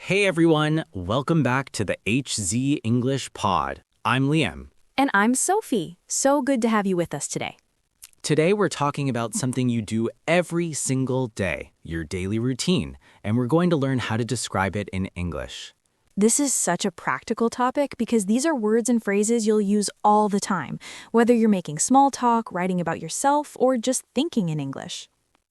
Hey everyone, welcome back to the HZ English Pod. I'm Liam. And I'm Sophie. So good to have you with us today. Today we're talking about something you do every single day, your daily routine, and we're going to learn how to describe it in English. This is such a practical topic because these are words and phrases you'll use all the time, whether you're making small talk, writing about yourself, or just thinking in English.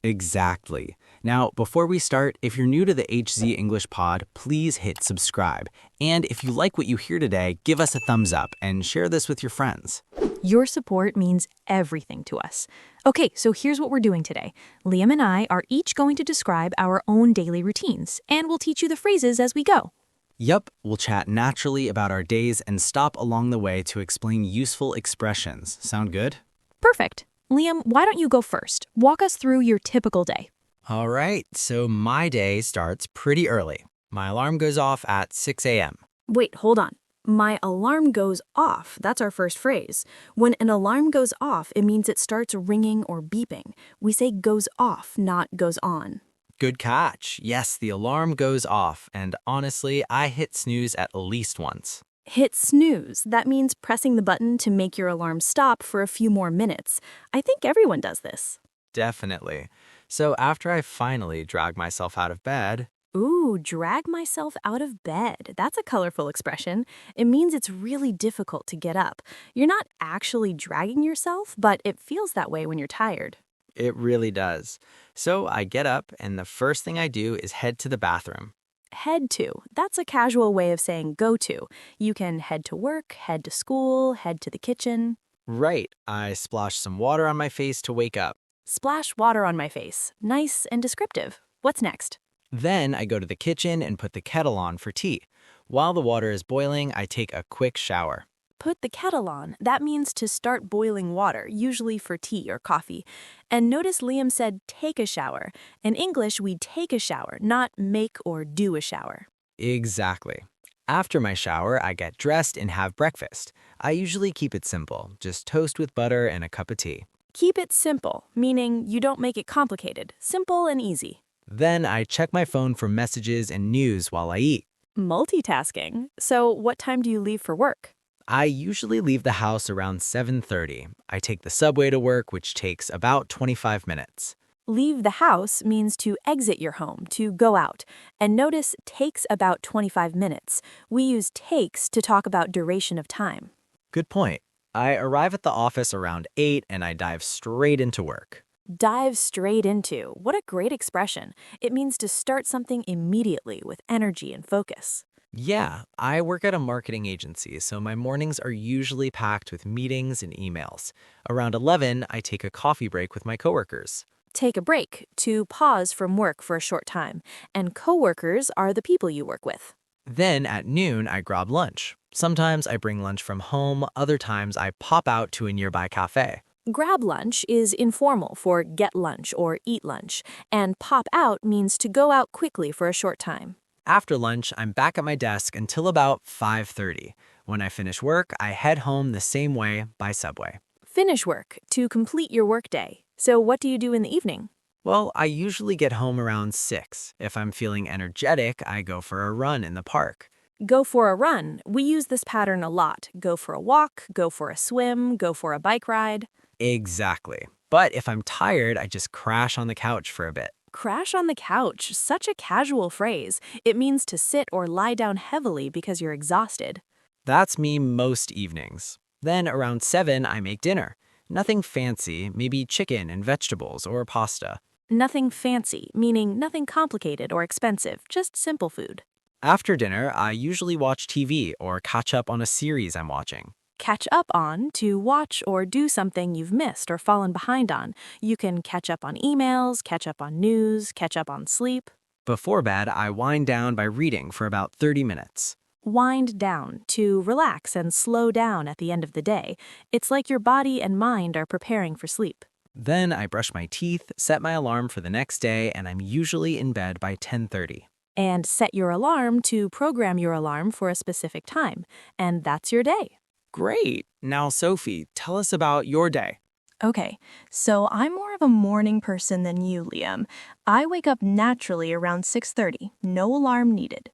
Exactly. Now, before we start, if you're new to the HZ English Pod, please hit subscribe. And if you like what you hear today, give us a thumbs up and share this with your friends. Your support means everything to us. Okay, so here's what we're doing today. Liam and I are each going to describe our own daily routines, and we'll teach you the phrases as we go. Yup, we'll chat naturally about our days and stop along the way to explain useful expressions. Sound good? Perfect. Liam, why don't you go first? Walk us through your typical day. All right, so my day starts pretty early. My alarm goes off at 6 a.m. Wait, hold on. My alarm goes off. That's our first phrase. When an alarm goes off, it means it starts ringing or beeping. We say goes off, not goes on. Good catch. Yes, the alarm goes off, and honestly, I hit snooze at least once. Hit snooze. That means pressing the button to make your alarm stop for a few more minutes. I think everyone does this. Definitely. So after I finally drag myself out of bed, Ooh, drag myself out of bed. That's a colorful expression. It means it's really difficult to get up. You're not actually dragging yourself, but it feels that way when you're tired. it really does. So I get up, and the first thing I do is head to the bathroom. Head to. That's a casual way of saying go to. You can head to work, head to school, head to the kitchen. Right, I splash some water on my face to wake up. Splash water on my face. Nice and descriptive. What's next? Then I go to the kitchen and put the kettle on for tea. While the water is boiling, I take a quick shower. Put the kettle on. That means to start boiling water, usually for tea or coffee. And notice Liam said take a shower. In English, we take a shower, not make or do a shower. Exactly. After my shower, I get dressed and have breakfast. I usually keep it simple, just toast with butter and a cup of tea. Keep it simple, meaning you don't make it complicated. Simple and easy. Then I check my phone for messages and news while I eat. Multitasking. So what time do you leave for work? I usually leave the house around 7:30. I take the subway to work, which takes about 25 minutes. Leave the house means to exit your home, to go out. And notice takes about 25 minutes. We use takes to talk about duration of time. Good point. I arrive at the office around 8 and I dive straight into work. Dive straight into. What a great expression. It means to start something immediately with energy and focus. Yeah, I work at a marketing agency, so my mornings are usually packed with meetings and emails. Around 11, I take a coffee break with my coworkers. Take a break, to pause from work for a short time. And coworkers are the people you work with. Then at noon, I grab lunch. Sometimes I bring lunch from home, other times I pop out to a nearby cafe. Grab lunch is informal for get lunch or eat lunch, and pop out means to go out quickly for a short time. After lunch, I'm back at my desk until about 5:30. When I finish work, I head home the same way by subway. Finish work, to complete your workday. So what do you do in the evening? Well, I usually get home around 6. If I'm feeling energetic, I go for a run in the park. Go for a run. We use this pattern a lot. Go for a walk, go for a swim, go for a bike ride. Exactly. But if I'm tired, I just crash on the couch for a bit. Crash on the couch, such a casual phrase. It means to sit or lie down heavily because you're exhausted. That's me most evenings. Then around 7, I make dinner. Nothing fancy, maybe chicken and vegetables or pasta. Nothing fancy, meaning nothing complicated or expensive, just simple food. After dinner, I usually watch TV or catch up on a series I'm watching. Catch up on, to watch or do something you've missed or fallen behind on. You can catch up on emails, catch up on news, catch up on sleep. Before bed, I wind down by reading for about 30 minutes. Wind down, to relax and slow down at the end of the day. It's like your body and mind are preparing for sleep. Then I brush my teeth, set my alarm for the next day, and I'm usually in bed by 10:30. And set your alarm to program your alarm for a specific time. And that's your day. Great. Now, Sophie, tell us about your day. Okay, so I'm more of a morning person than you, Liam. I wake up naturally around 6:30, no alarm needed.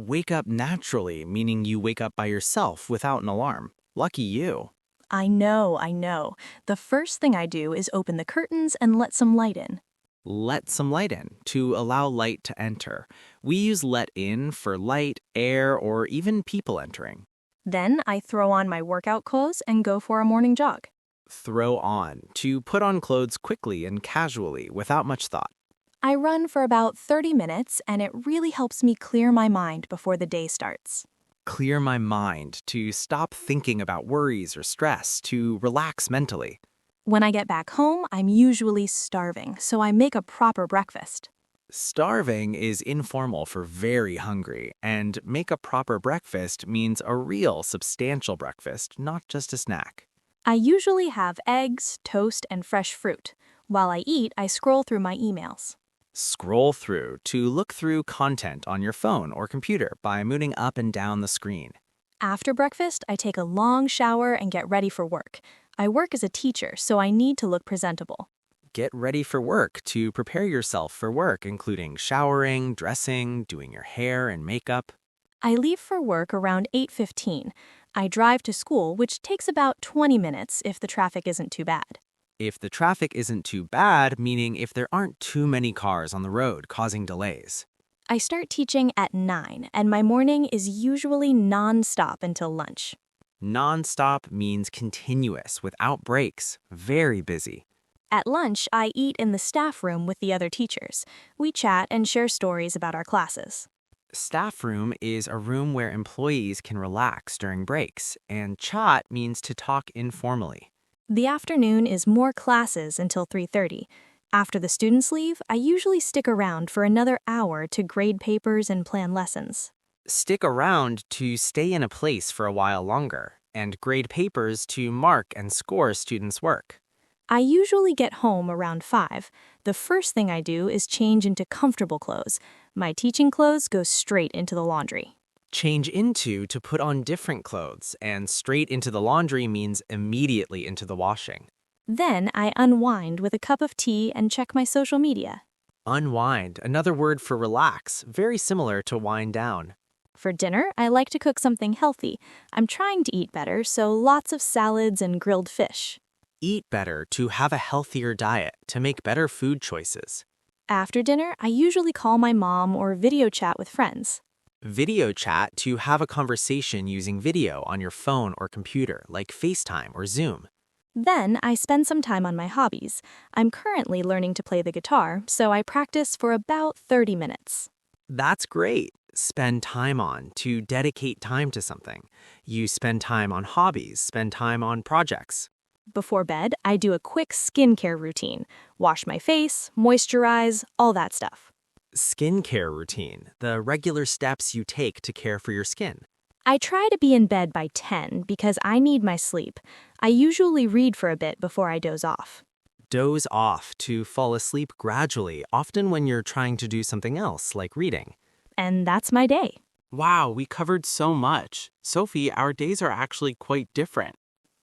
Wake up naturally, meaning you wake up by yourself without an alarm. Lucky you. I know. The first thing I do is open the curtains and let some light in. Let some light in, to allow light to enter. We use let in for light, air, or even people entering. Then I throw on my workout clothes and go for a morning jog. Throw on, to put on clothes quickly and casually without much thought. I run for about 30 minutes, and it really helps me clear my mind before the day starts. Clear my mind, to stop thinking about worries or stress, to relax mentally. When I get back home, I'm usually starving, so I make a proper breakfast. Starving is informal for very hungry, and make a proper breakfast means a real substantial breakfast, not just a snack. I usually have eggs, toast, and fresh fruit. While I eat, I scroll through my emails. Scroll through, to look through content on your phone or computer by moving up and down the screen. After breakfast, I take a long shower and get ready for work. I work as a teacher, so I need to look presentable. Get ready for work, to prepare yourself for work, including showering, dressing, doing your hair and makeup. I leave for work around 8:15. I drive to school, which takes about 20 minutes if the traffic isn't too bad. If the traffic isn't too bad, meaning if there aren't too many cars on the road causing delays. I start teaching at 9, and my morning is usually non-stop until lunch. Non-stop means continuous, without breaks, very busy. At lunch, I eat in the staff room with the other teachers. We chat and share stories about our classes. Staff room is a room where employees can relax during breaks, and chat means to talk informally. The afternoon is more classes until 3:30. After the students leave, I usually stick around for another hour to grade papers and plan lessons. Stick around to stay in a place for a while longer, and grade papers to mark and score students' work. I usually get home around 5. The first thing I do is change into comfortable clothes. My teaching clothes go straight into the laundry. Change into to put on different clothes, and straight into the laundry means immediately into the washing. Then I unwind with a cup of tea and check my social media. Unwind, another word for relax, very similar to wind down. For dinner, I like to cook something healthy. I'm trying to eat better, so lots of salads and grilled fish. Eat better, to have a healthier diet, to make better food choices. After dinner, I usually call my mom or video chat with friends. Video chat, to have a conversation using video on your phone or computer, like FaceTime or Zoom. Then I spend some time on my hobbies. I'm currently learning to play the guitar, so I practice for about 30 minutes. That's great. Spend time on, to dedicate time to something. You spend time on hobbies, spend time on projects. Before bed, I do a quick skincare routine. Wash my face, moisturize, all that stuff. Skincare routine, the regular steps you take to care for your skin. I try to be in bed by 10 because I need my sleep. I usually read for a bit before I doze off. Doze off, to fall asleep gradually, often when you're trying to do something else, like reading. And that's my day. Wow, we covered so much. Sophie, our days are actually quite different.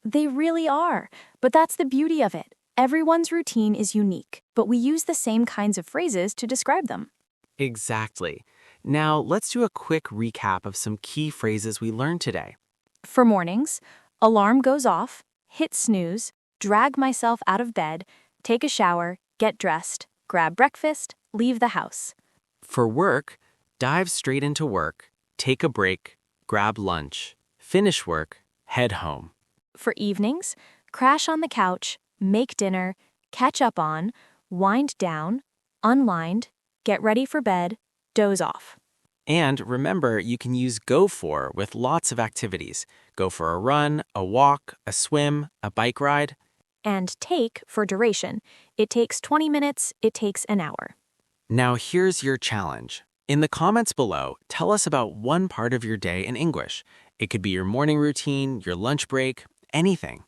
They really are. But that's the beauty of it. Everyone's routine is unique, but we use the same kinds of phrases to describe them. Exactly. Now, let's do a quick recap of some key phrases we learned today. For mornings, alarm goes off, hit snooze, drag myself out of bed, take a shower, get dressed, grab breakfast, leave the house. For work, dive straight into work, take a break, grab lunch, finish work, head home. For evenings, crash on the couch, make dinner, catch up on, wind down, unwind, get ready for bed, doze off. And remember, you can use go for with lots of activities. Go for a run, a walk, a swim, a bike ride. And take for duration. It takes 20 minutes, it takes an hour. Now here's your challenge. In the comments below, tell us about one part of your day in English. It could be your morning routine, your lunch break, anything.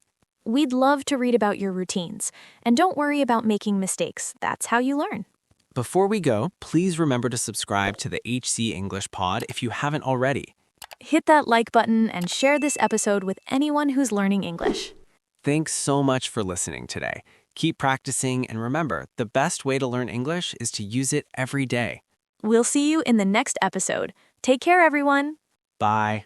We'd love to read about your routines. And don't worry about making mistakes. That's how you learn. Before we go, please remember to subscribe to the HC English Pod if you haven't already. Hit that like button and share this episode with anyone who's learning English. Thanks so much for listening today. Keep practicing, and remember, the best way to learn English is to use it every day. We'll see you in the next episode. Take care, everyone. Bye.